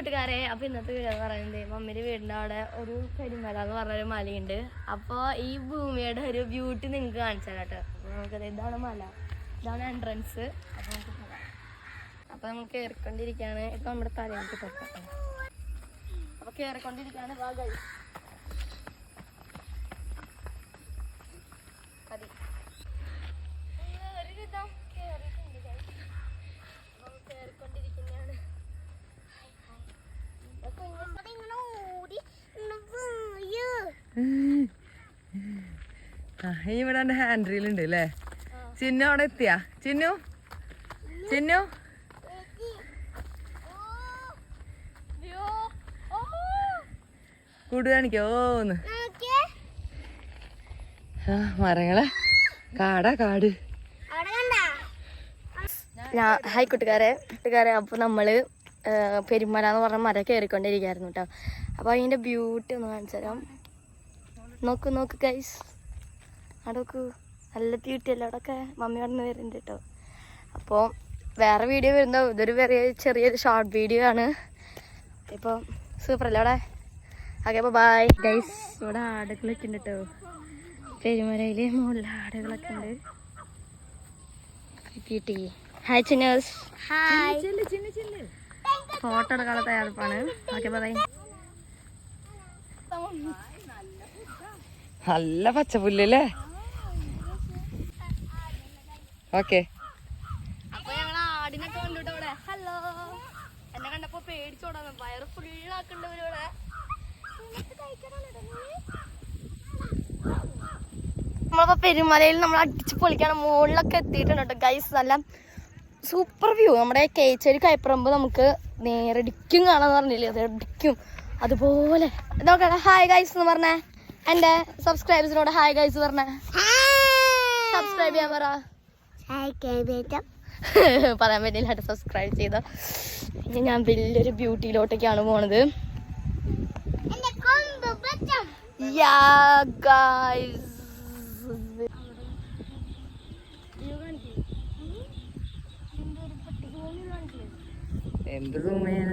കൂട്ടുകാരെ, അപ്പൊ ഇന്നത്തെ വീഡിയോ എന്ന് പറയുന്നത് മമ്മിയുടെ വീടിന്റെ അവിടെ ഒരു കരിമല എന്ന് പറഞ്ഞൊരു മലയുണ്ട്. അപ്പൊ ഈ ഭൂമിയുടെ ഒരു ബ്യൂട്ടി നിങ്ങൾക്ക് കാണിച്ചാൽ കേട്ടോ. അപ്പൊ നമുക്കത് ഇതാണ് മല, ഇതാണ് എൻട്രൻസ്. അപ്പൊ നമുക്ക് പോകാം. അപ്പൊ നമ്മൾ കയറിക്കൊണ്ടിരിക്കുകയാണ്. ഇപ്പൊ നമ്മുടെ തലയിലേക്ക് തൊട്ടേ അപ്പൊ കയറിക്കൊണ്ടിരിക്കുകയാണ്. കയറിക്കൊണ്ടിരിക്കുന്നതാണ്. ഇവിടെ എന്റെ ഹാൻഡ് റീൽ ഉണ്ട് അല്ലേ? ചിന്നു അവിടെ എത്തിയാ? ചിന്നു ചിന്നു കൂട് കാണിക്കോന്ന്. മരങ്ങളെ കാടാ കാട്. ഹായ് കൂട്ടുകാരെ. അപ്പൊ നമ്മള് പെരുമല എന്ന് പറഞ്ഞ മല കയറിക്കൊണ്ടിരിക്കുകയായിരുന്നു കേട്ടോ. അപ്പൊ അതിന്റെ ബ്യൂട്ടി ഒന്ന് കാണിച്ചു തരാം. നോക്ക് ഗൈസ്, അവിടോക്ക് നല്ല ബ്യൂട്ടി അല്ലേ അവിടെയൊക്കെ. മമ്മി അവിടെ നിന്ന് വരുന്നുണ്ട് കേട്ടോ. അപ്പോൾ വേറെ വീഡിയോ വരുന്നോ, ഇതൊരു ചെറിയൊരു ഷോർട്ട് വീഡിയോ ആണ്. ഇപ്പോൾ സൂപ്പറല്ലേ അവിടെ. ഓക്കെ അപ്പോൾ ബൈ ഗൈസ്. ഇവിടെ ആടുകളൊക്കെ ഉണ്ട് കേട്ടോ. പെരുമലയിൽ മുകളിൽ ആടുകളൊക്കെ ഉണ്ട്. ബ്യൂട്ടി. ഹായ് ചിന്നേഴ്സ്. ഫോട്ടോ എടുക്കാനുള്ള തയ്യാറെടുപ്പാണ്. Okay bye. നല്ല പച്ചപ്പുല്ലല്ലേ? ഓക്കെ. അപ്പൊ ഞങ്ങൾ ആടിനൊക്കെ കണ്ടുട്ടോ ഇവിടെ. ഹലോ, എന്നെ കണ്ടപ്പോ പേടിച്ചോടാ. വയറ് ഫുള്ളാക്കണ്ടവരിവിടെ. നമ്മളിപ്പോ പെരുമലയിൽ നമ്മൾ അടിച്ച് പൊളിക്കാണ്. മുകളിലൊക്കെ എത്തിയിട്ടുണ്ട് കേട്ടോ ഗൈസ്. നല്ല സൂപ്പർ വ്യൂ. നമ്മുടെ കേച്ചേരി കൈപ്പറമ്പ് നമുക്ക് നേരടിക്കും കാണാന്ന് പറഞ്ഞില്ലേ, അത് അടിക്കും അതുപോലെ. നോക്കണേ ഹായ് ഗൈസ് എന്ന് പറഞ്ഞേ. എന്റെ സബ്സ്ക്രൈബേഴ്സിനോട് ഹായ് ഗൈസ് പറഞ്ഞേ. സബ്സ്ക്രൈബ് ചെയ്യാൻ പറ. പറയാൻ പറ്റില്ല. സബ്സ്ക്രൈബ് ചെയ്തോ. ഇനി ഞാൻ വലിയൊരു ബ്യൂട്ടിയിലോട്ടൊക്കെയാണ് പോണത്. എന്ത് റൂമേന